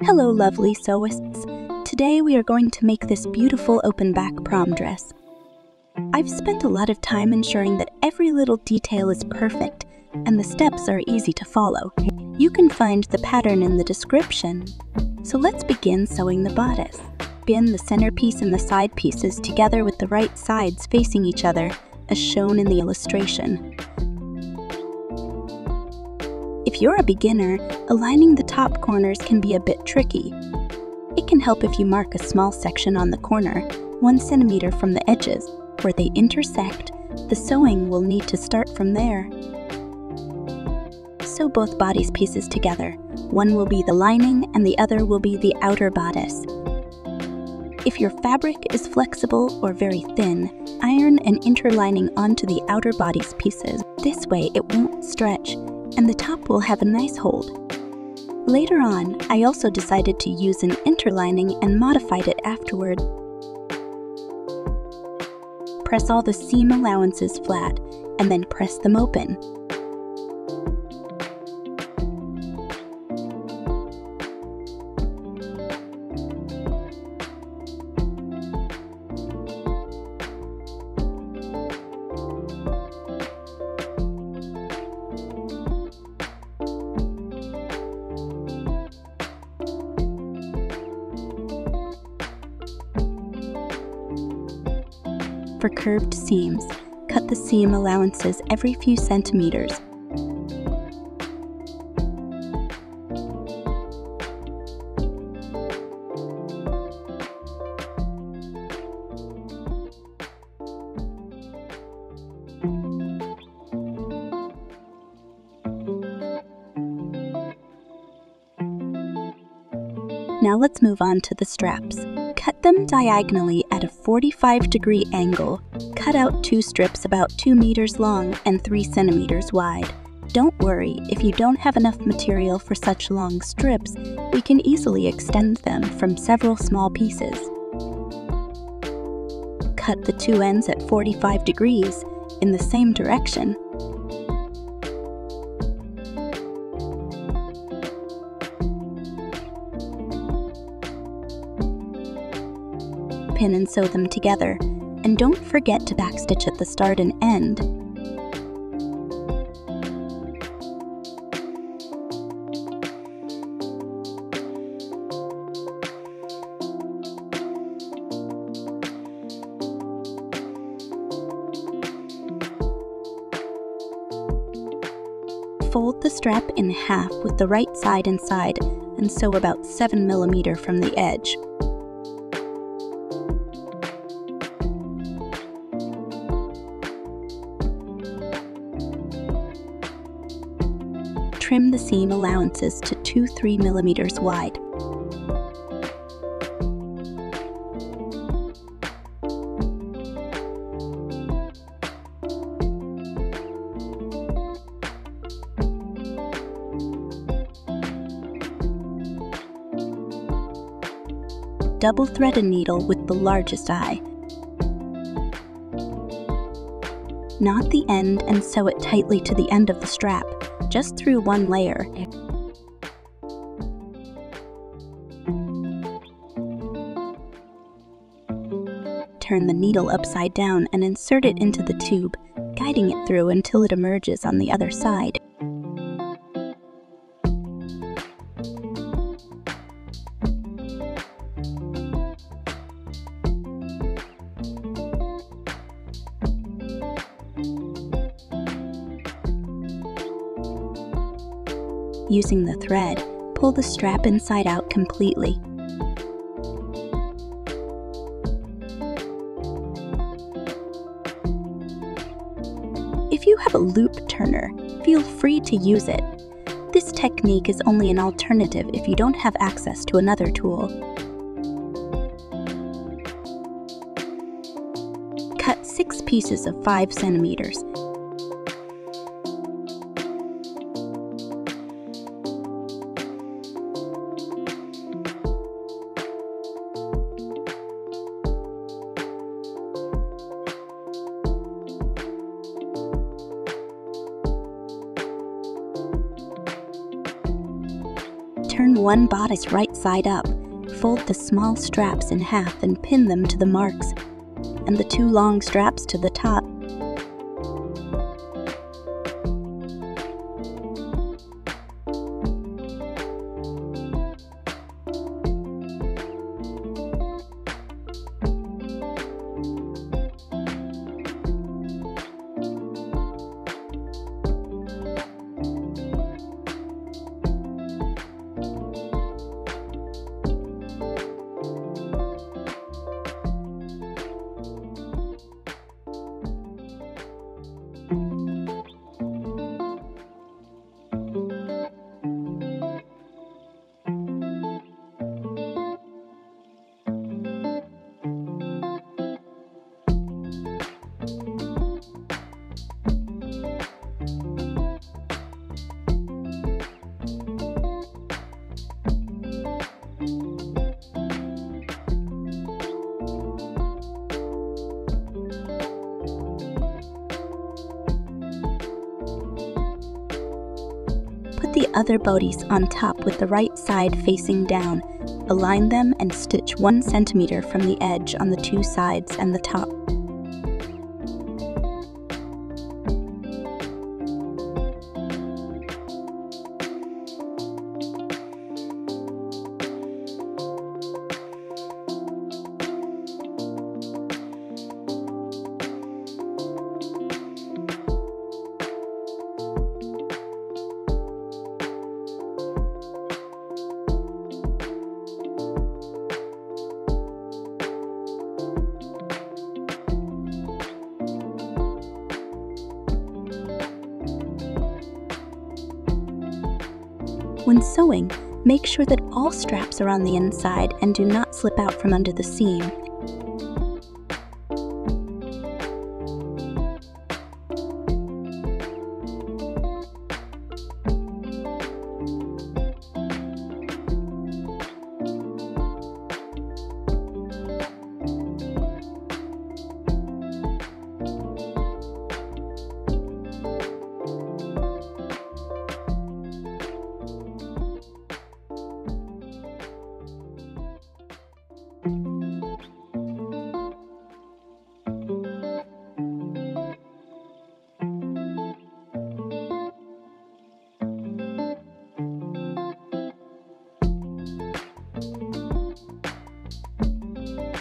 Hello lovely sewists. Today we are going to make this beautiful open back prom dress. I've spent a lot of time ensuring that every little detail is perfect and the steps are easy to follow. You can find the pattern in the description. So let's begin sewing the bodice. Pin the centerpiece and the side pieces together with the right sides facing each other, as shown in the illustration. If you're a beginner, aligning the top corners can be a bit tricky. It can help if you mark a small section on the corner, 1 centimeter from the edges. Where they intersect, the sewing will need to start from there. Sew both bodice pieces together. One will be the lining and the other will be the outer bodice. If your fabric is flexible or very thin, iron an interlining onto the outer bodice pieces. This way it won't stretch, and the top will have a nice hold. Later on, I also decided to use an interlining and modified it afterward. Press all the seam allowances flat, and then press them open. For curved seams, cut the seam allowances every few centimeters. Now let's move on to the straps. Cut them diagonally at a 45-degree angle. Cut out 2 strips about 2 meters long and 3 centimeters wide. Don't worry, if you don't have enough material for such long strips, we can easily extend them from several small pieces. Cut the 2 ends at 45 degrees in the same direction. Pin and sew them together, and don't forget to backstitch at the start and end. Fold the strap in half with the right side inside and sew about 7 millimeters from the edge. Trim the seam allowances to 2-3 millimeters wide. Double thread a needle with the largest eye. Knot the end and sew it tightly to the end of the strap, just through one layer. Turn the needle upside down and insert it into the tube, guiding it through until it emerges on the other side. Using the thread, pull the strap inside out completely. If you have a loop turner, feel free to use it. This technique is only an alternative if you don't have access to another tool. Cut 6 pieces of 5 centimeters. Turn one bodice right side up, fold the small straps in half and pin them to the marks, and the 2 long straps to the top. Put the other bodies on top with the right side facing down. Align them and stitch 1 centimeter from the edge on the 2 sides and the top. When sewing, make sure that all straps are on the inside and do not slip out from under the seam.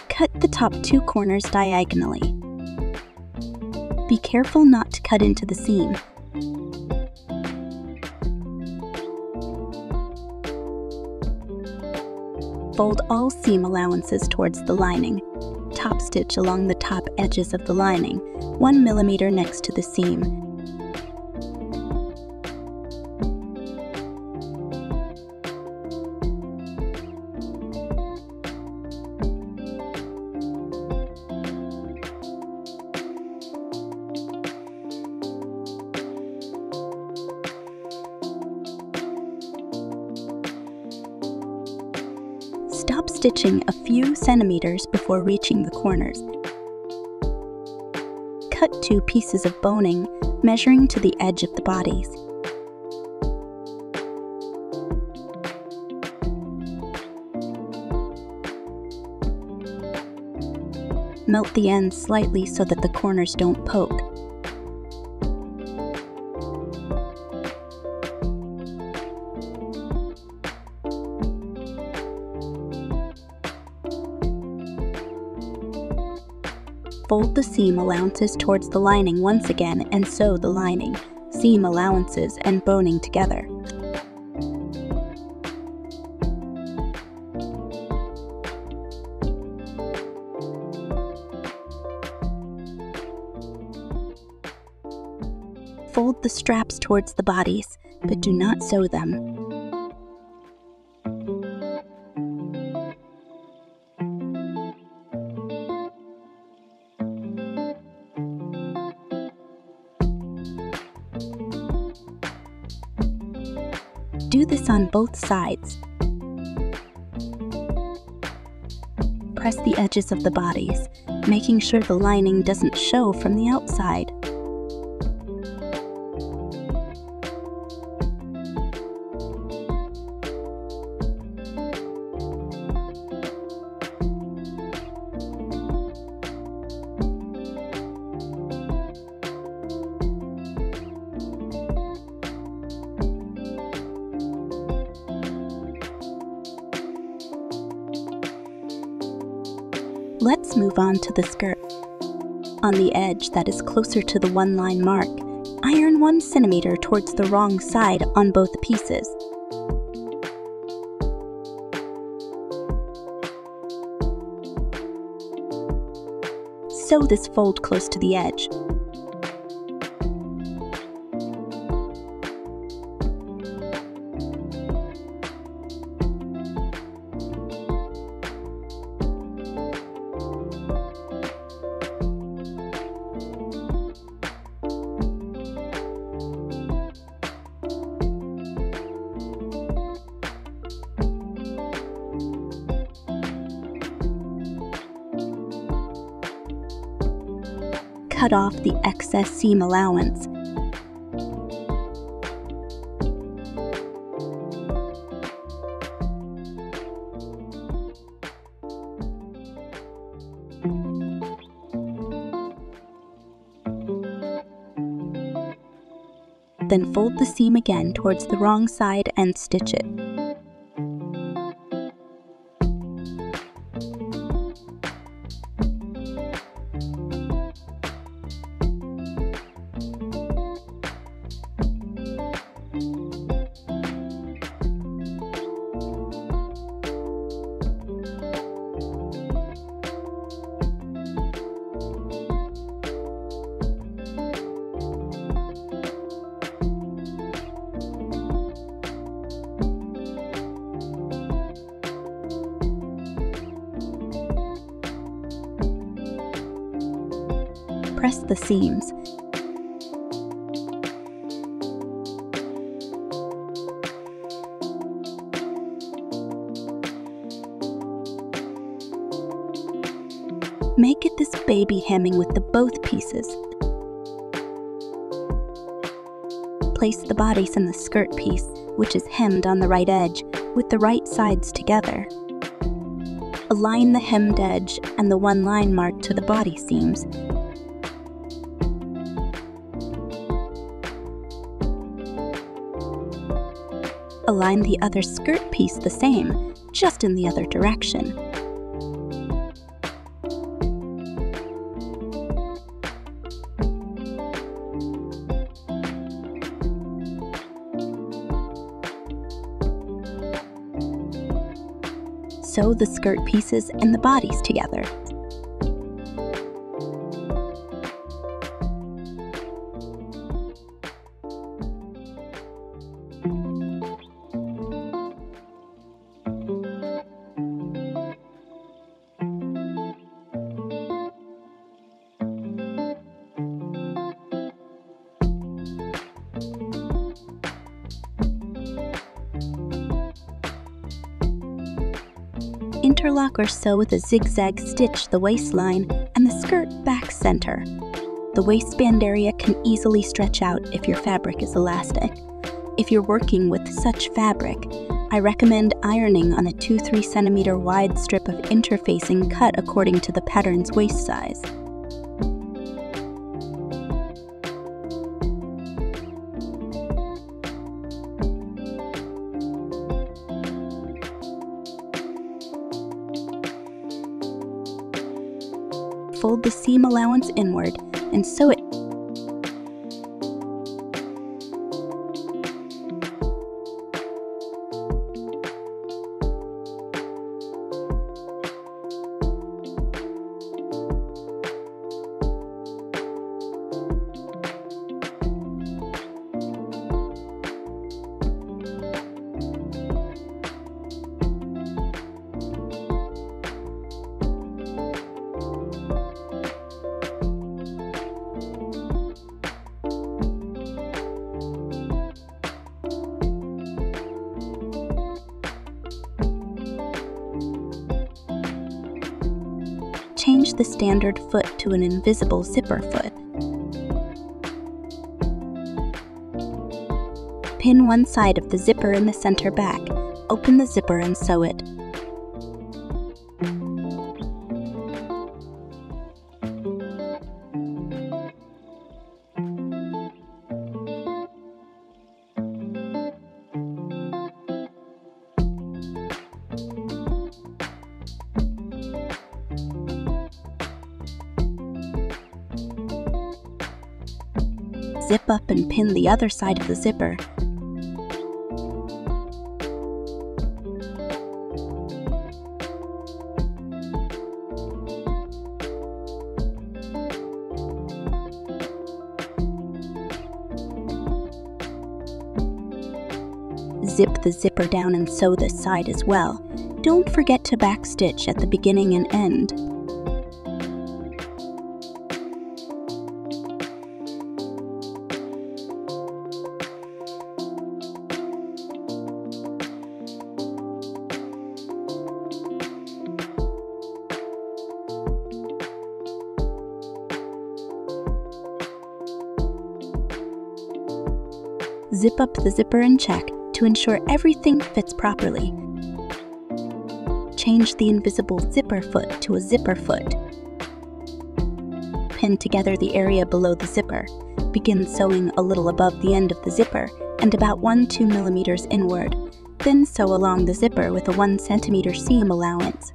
Cut the top 2 corners diagonally. Be careful not to cut into the seam. Fold all seam allowances towards the lining. Top stitch along the top edges of the lining, 1 millimeter next to the seam. Stop stitching a few centimeters before reaching the corners. Cut 2 pieces of boning, measuring to the edge of the bodies. Melt the ends slightly so that the corners don't poke. Fold the seam allowances towards the lining once again and sew the lining, seam allowances, and boning together. Fold the straps towards the bodies, but do not sew them. Do this on both sides. Press the edges of the bodies, making sure the lining doesn't show from the outside. Let's move on to the skirt. On the edge that is closer to the one-line mark, iron 1 centimeter towards the wrong side on both pieces. Sew this fold close to the edge. Cut off the excess seam allowance. Then fold the seam again towards the wrong side and stitch it. Press the seams. Make it this baby hemming with the both pieces. Place the bodice in the skirt piece, which is hemmed on the right edge, with the right sides together. Align the hemmed edge and the one line mark to the body seams. Align the other skirt piece the same, just in the other direction. Sew the skirt pieces and the bodies together. Interlock or sew with a zigzag stitch the waistline and the skirt back center. The waistband area can easily stretch out if your fabric is elastic. If you're working with such fabric, I recommend ironing on a 2-3 centimeter wide strip of interfacing cut according to the pattern's waist size. Fold the seam allowance inward and sew it. Change the standard foot to an invisible zipper foot. Pin one side of the zipper in the center back. Open the zipper and sew it. zip up and pin the other side of the zipper. Zip the zipper down and sew this side as well. Don't forget to backstitch at the beginning and end. Zip up the zipper and check to ensure everything fits properly. Change the invisible zipper foot to a zipper foot. Pin together the area below the zipper. Begin sewing a little above the end of the zipper and about 1-2 millimeters inward. Then sew along the zipper with a 1 centimeter seam allowance.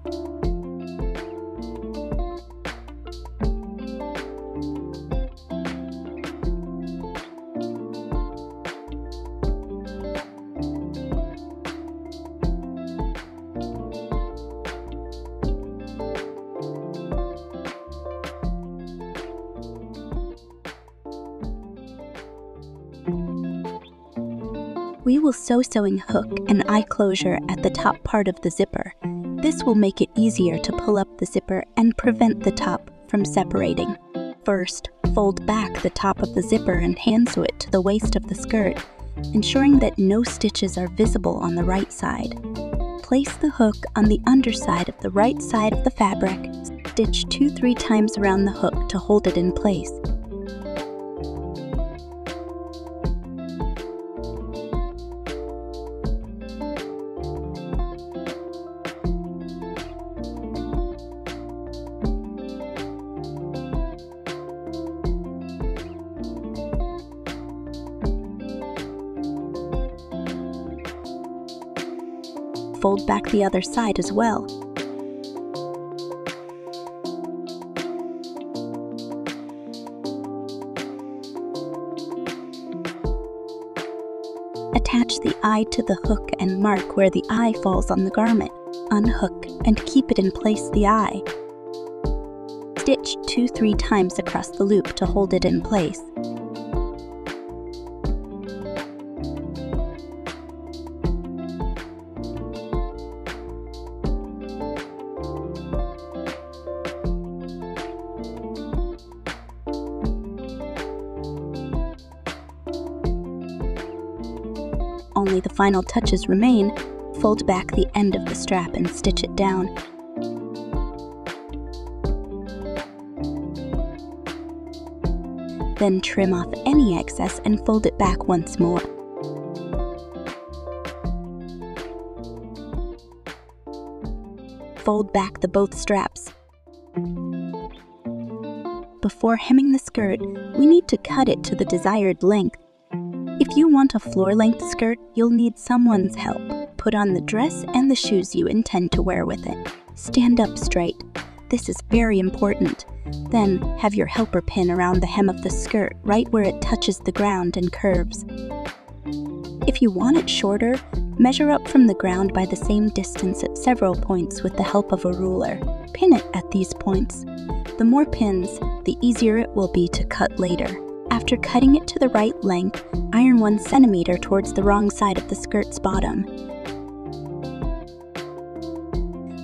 We will sew sewing hook and eye closure at the top part of the zipper. This will make it easier to pull up the zipper and prevent the top from separating. First, fold back the top of the zipper and hand sew it to the waist of the skirt, ensuring that no stitches are visible on the right side. Place the hook on the underside of the right side of the fabric. Stitch 2-3 times around the hook to hold it in place. Fold back the other side as well. Attach the eye to the hook and mark where the eye falls on the garment. Unhook and keep it in place the eye. Stitch 2-3 times across the loop to hold it in place. Only the final touches remain. Fold back the end of the strap and stitch it down. Then trim off any excess and fold it back once more. Fold back the both straps. Before hemming the skirt, we need to cut it to the desired length. If you want a floor-length skirt, you'll need someone's help. Put on the dress and the shoes you intend to wear with it. Stand up straight. This is very important. Then, have your helper pin around the hem of the skirt right where it touches the ground and curves. If you want it shorter, measure up from the ground by the same distance at several points with the help of a ruler. Pin it at these points. The more pins, the easier it will be to cut later. After cutting it to the right length, iron 1 centimeter towards the wrong side of the skirt's bottom.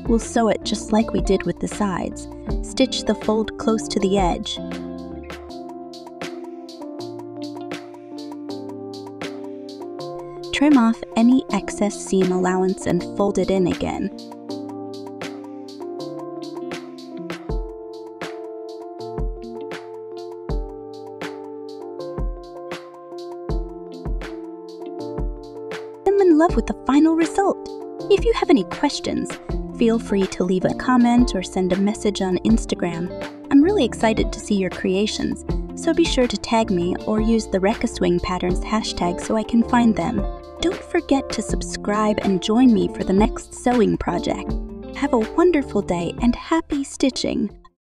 We'll sew it just like we did with the sides. Stitch the fold close to the edge. Trim off any excess seam allowance and fold it in again. I'm in love with the final result. If you have any questions, feel free to leave a comment or send a message on Instagram. I'm really excited to see your creations, so be sure to tag me or use the Rekka Swing Patterns hashtag so I can find them. Don't forget to subscribe and join me for the next sewing project. Have a wonderful day and happy stitching!